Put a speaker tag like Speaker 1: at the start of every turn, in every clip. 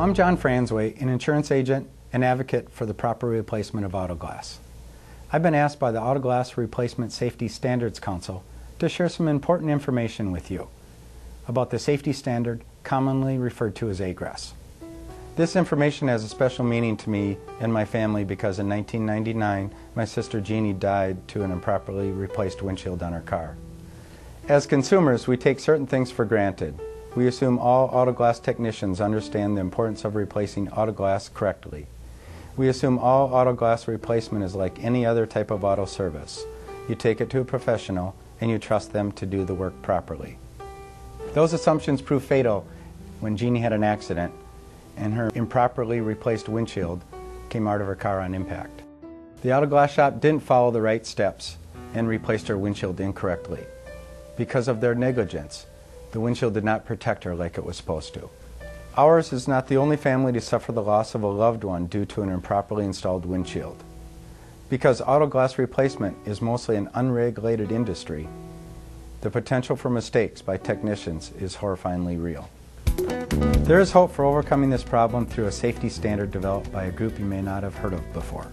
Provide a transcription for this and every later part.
Speaker 1: I'm John Fransway, an insurance agent and advocate for the proper replacement of auto glass. I've been asked by the Auto Glass Replacement Safety Standards Council to share some important information with you about the safety standard commonly referred to as AGRSS. This information has a special meaning to me and my family because in 1999 my sister Jeannie died to an improperly replaced windshield on her car. As consumers, we take certain things for granted. We assume all auto glass technicians understand the importance of replacing auto glass correctly. We assume all auto glass replacement is like any other type of auto service. You take it to a professional and you trust them to do the work properly. Those assumptions proved fatal when Jeannie had an accident and her improperly replaced windshield came out of her car on impact. The auto glass shop didn't follow the right steps and replaced her windshield incorrectly. Because of their negligence, the windshield did not protect her like it was supposed to. Ours is not the only family to suffer the loss of a loved one due to an improperly installed windshield. Because auto glass replacement is mostly an unregulated industry, the potential for mistakes by technicians is horrifyingly real. There is hope for overcoming this problem through a safety standard developed by a group you may not have heard of before,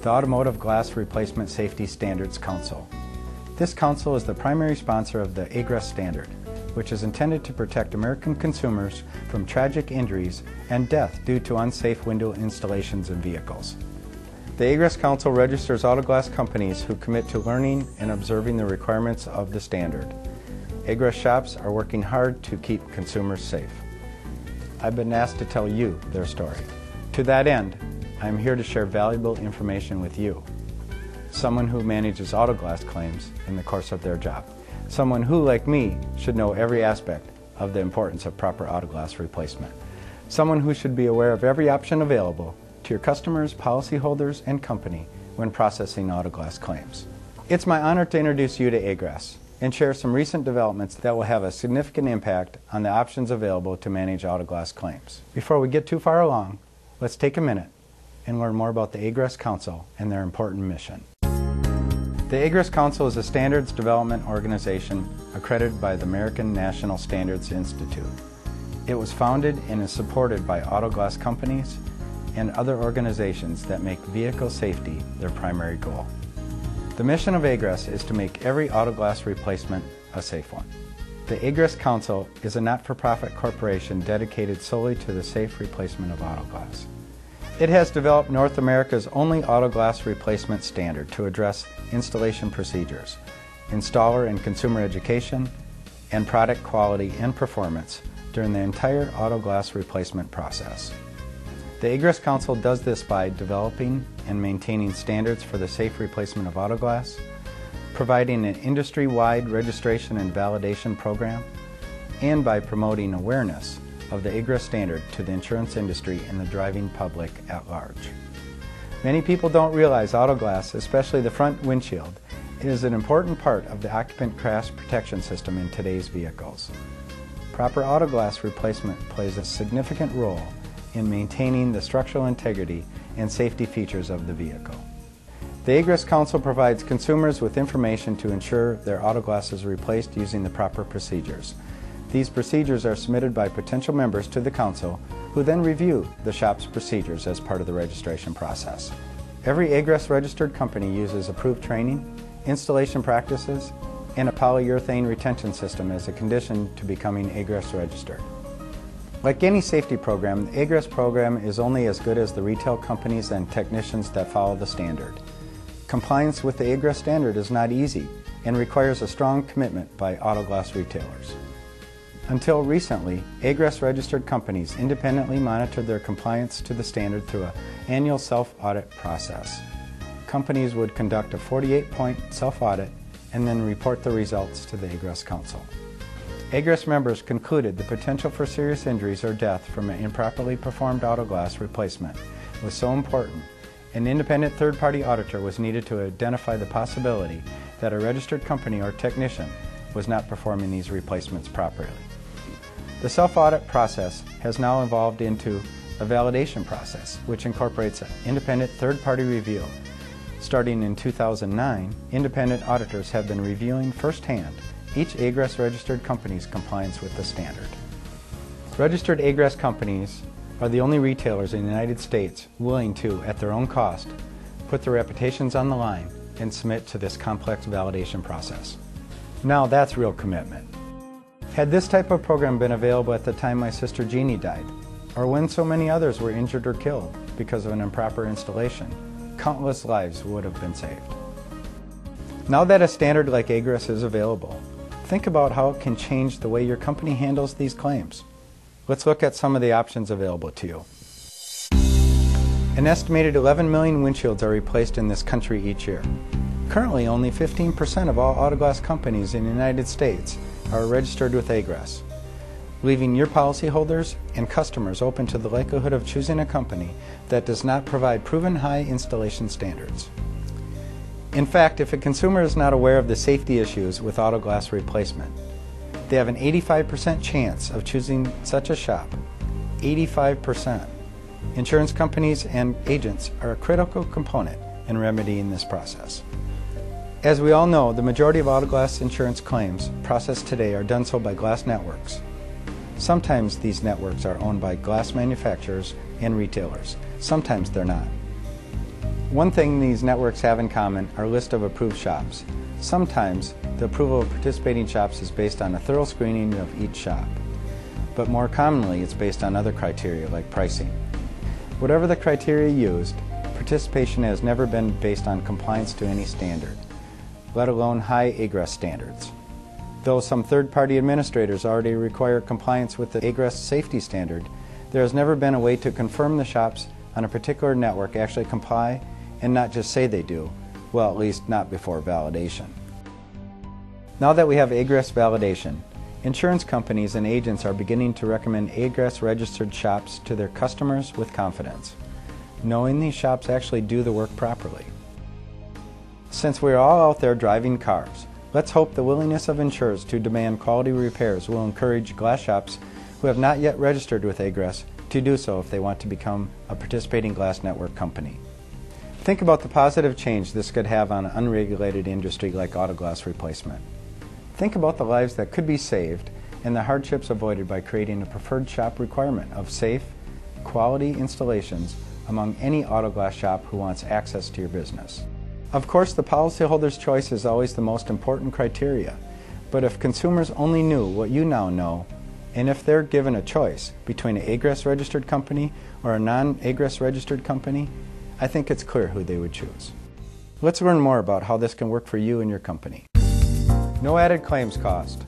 Speaker 1: the Automotive Glass Replacement Safety Standards Council. This council is the primary sponsor of the AGRSS standard, which is intended to protect American consumers from tragic injuries and death due to unsafe window installations in vehicles. The AGRSS Council registers auto glass companies who commit to learning and observing the requirements of the standard. AGRSS shops are working hard to keep consumers safe. I've been asked to tell you their story. To that end, I'm here to share valuable information with you, someone who manages auto glass claims in the course of their job. Someone who, like me, should know every aspect of the importance of proper auto glass replacement. Someone who should be aware of every option available to your customers, policyholders, and company when processing auto glass claims. It's my honor to introduce you to AGRSS and share some recent developments that will have a significant impact on the options available to manage auto glass claims. Before we get too far along, let's take a minute and learn more about the AGRSS Council and their important mission. The AGRSS Council is a standards development organization accredited by the American National Standards Institute. It was founded and is supported by auto glass companies and other organizations that make vehicle safety their primary goal. The mission of AGRSS is to make every auto glass replacement a safe one. The AGRSS Council is a not-for-profit corporation dedicated solely to the safe replacement of auto glass. It has developed North America's only auto glass replacement standard to address installation procedures, installer and consumer education, and product quality and performance during the entire auto glass replacement process. The AGRSS Council does this by developing and maintaining standards for the safe replacement of auto glass, providing an industry-wide registration and validation program, and by promoting awareness of the AGRSS standard to the insurance industry and the driving public at large. Many people don't realize auto glass, especially the front windshield, is an important part of the occupant crash protection system in today's vehicles. Proper auto glass replacement plays a significant role in maintaining the structural integrity and safety features of the vehicle. The AGRSS Council provides consumers with information to ensure their auto glass is replaced using the proper procedures. These procedures are submitted by potential members to the Council, who then review the shop's procedures as part of the registration process. Every AGRSS registered company uses approved training, installation practices, and a polyurethane retention system as a condition to becoming AGRSS registered. Like any safety program, the AGRSS program is only as good as the retail companies and technicians that follow the standard. Compliance with the AGRSS standard is not easy and requires a strong commitment by auto glass retailers. Until recently, AGRSS registered companies independently monitored their compliance to the standard through an annual self-audit process. Companies would conduct a 48-point self-audit and then report the results to the AGRSS Council. AGRSS members concluded the potential for serious injuries or death from an improperly performed auto glass replacement was so important, an independent third-party auditor was needed to identify the possibility that a registered company or technician was not performing these replacements properly. The self-audit process has now evolved into a validation process, which incorporates an independent third-party review. Starting in 2009, independent auditors have been reviewing firsthand each AGRSS registered company's compliance with the standard. Registered AGRSS companies are the only retailers in the United States willing to, at their own cost, put their reputations on the line and submit to this complex validation process. Now that's real commitment. Had this type of program been available at the time my sister Jeannie died, or when so many others were injured or killed because of an improper installation, countless lives would have been saved. Now that a standard like AGRSS is available, think about how it can change the way your company handles these claims. Let's look at some of the options available to you. An estimated 11 million windshields are replaced in this country each year. Currently, only 15% of all auto glass companies in the United States are registered with AGRSS, leaving your policyholders and customers open to the likelihood of choosing a company that does not provide proven high installation standards. In fact, if a consumer is not aware of the safety issues with auto glass replacement, they have an 85% chance of choosing such a shop. 85%. Insurance companies and agents are a critical component in remedying this process. As we all know, the majority of auto glass insurance claims processed today are done so by glass networks. Sometimes these networks are owned by glass manufacturers and retailers. Sometimes they're not. One thing these networks have in common are a list of approved shops. Sometimes the approval of participating shops is based on a thorough screening of each shop, but more commonly it's based on other criteria like pricing. Whatever the criteria used, participation has never been based on compliance to any standard, let alone high AGRSS standards. Though some third-party administrators already require compliance with the AGRSS safety standard, there has never been a way to confirm the shops on a particular network actually comply and not just say they do, well, at least not before validation. Now that we have AGRSS validation, insurance companies and agents are beginning to recommend AGRSS registered shops to their customers with confidence, knowing these shops actually do the work properly. Since we're all out there driving cars, let's hope the willingness of insurers to demand quality repairs will encourage glass shops who have not yet registered with AGRSS to do so if they want to become a participating glass network company. Think about the positive change this could have on an unregulated industry like auto glass replacement. Think about the lives that could be saved and the hardships avoided by creating a preferred shop requirement of safe, quality installations among any auto glass shop who wants access to your business. Of course, the policyholder's choice is always the most important criteria, but if consumers only knew what you now know, and if they're given a choice between an AGRSS registered company or a non-AGRSS registered company, I think it's clear who they would choose. Let's learn more about how this can work for you and your company. No added claims cost.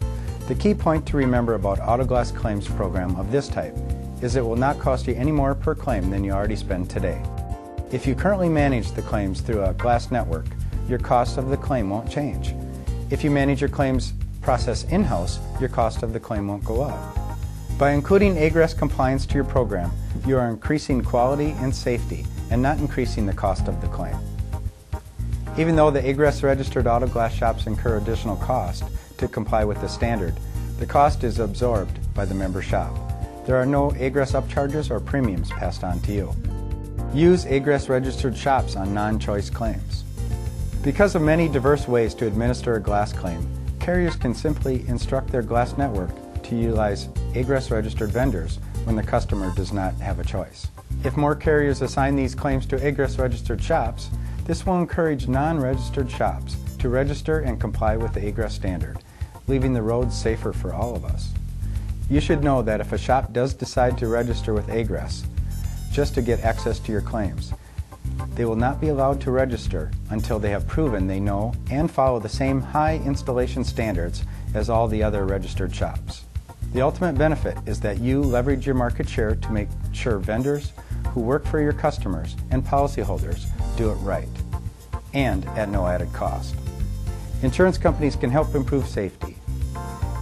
Speaker 1: The key point to remember about auto glass claims program of this type is it will not cost you any more per claim than you already spend today. If you currently manage the claims through a glass network, your cost of the claim won't change. If you manage your claims process in-house, your cost of the claim won't go up. By including AGRSS compliance to your program, you are increasing quality and safety and not increasing the cost of the claim. Even though the AGRSS registered auto glass shops incur additional cost to comply with the standard, the cost is absorbed by the member shop. There are no AGRSS upcharges or premiums passed on to you. Use AGRSS registered shops on non-choice claims. Because of many diverse ways to administer a glass claim, carriers can simply instruct their glass network to utilize AGRSS registered vendors when the customer does not have a choice. If more carriers assign these claims to AGRSS registered shops, this will encourage non-registered shops to register and comply with the AGRSS standard, leaving the roads safer for all of us. You should know that if a shop does decide to register with AGRSS just to get access to your claims, they will not be allowed to register until they have proven they know and follow the same high installation standards as all the other registered shops. The ultimate benefit is that you leverage your market share to make sure vendors who work for your customers and policyholders do it right, and at no added cost. Insurance companies can help improve safety.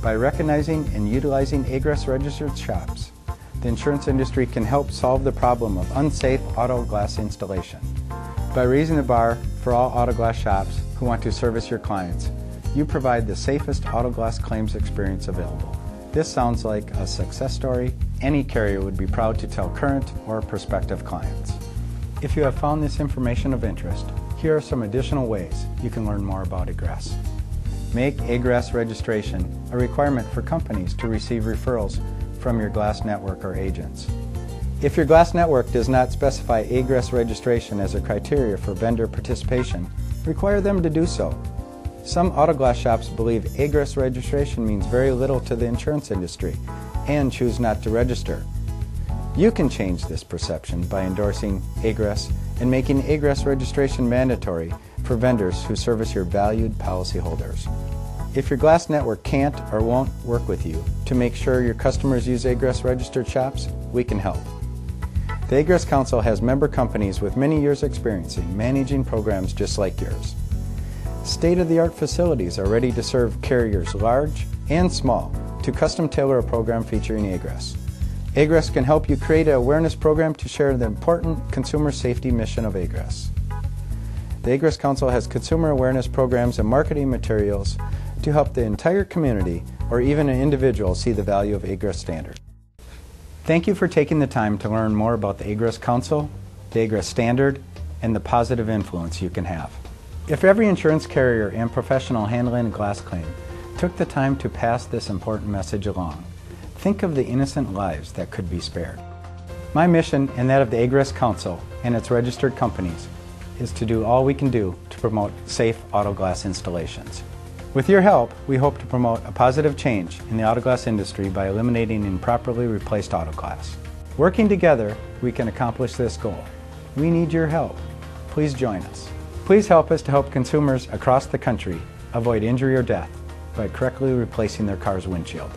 Speaker 1: By recognizing and utilizing AGRSS registered shops, the insurance industry can help solve the problem of unsafe auto glass installation. By raising the bar for all auto glass shops who want to service your clients, you provide the safest auto glass claims experience available. This sounds like a success story any carrier would be proud to tell current or prospective clients. If you have found this information of interest, here are some additional ways you can learn more about AGRSS. Make AGRSS registration a requirement for companies to receive referrals from your glass network or agents. If your glass network does not specify AGRSS registration as a criteria for vendor participation, require them to do so. Some auto glass shops believe AGRSS registration means very little to the insurance industry and choose not to register. You can change this perception by endorsing AGRSS and making AGRSS registration mandatory for vendors who service your valued policyholders. If your glass network can't or won't work with you to make sure your customers use AGRSS registered shops, we can help. The AGRSS Council has member companies with many years' experience in managing programs just like yours. State-of-the-art facilities are ready to serve carriers large and small to custom tailor a program featuring AGRSS. AGRSS can help you create an awareness program to share the important consumer safety mission of AGRSS. The AGRSS Council has consumer awareness programs and marketing materials to help the entire community or even an individual see the value of AGRSS standards. Thank you for taking the time to learn more about the AGRSS Council, the AGRSS standard, and the positive influence you can have. If every insurance carrier and professional handling a glass claim took the time to pass this important message along, think of the innocent lives that could be spared. My mission and that of the AGRSS Council and its registered companies is to do all we can do to promote safe auto glass installations. With your help, we hope to promote a positive change in the auto glass industry by eliminating improperly replaced auto glass. Working together, we can accomplish this goal. We need your help. Please join us. Please help us to help consumers across the country avoid injury or death by correctly replacing their car's windshield.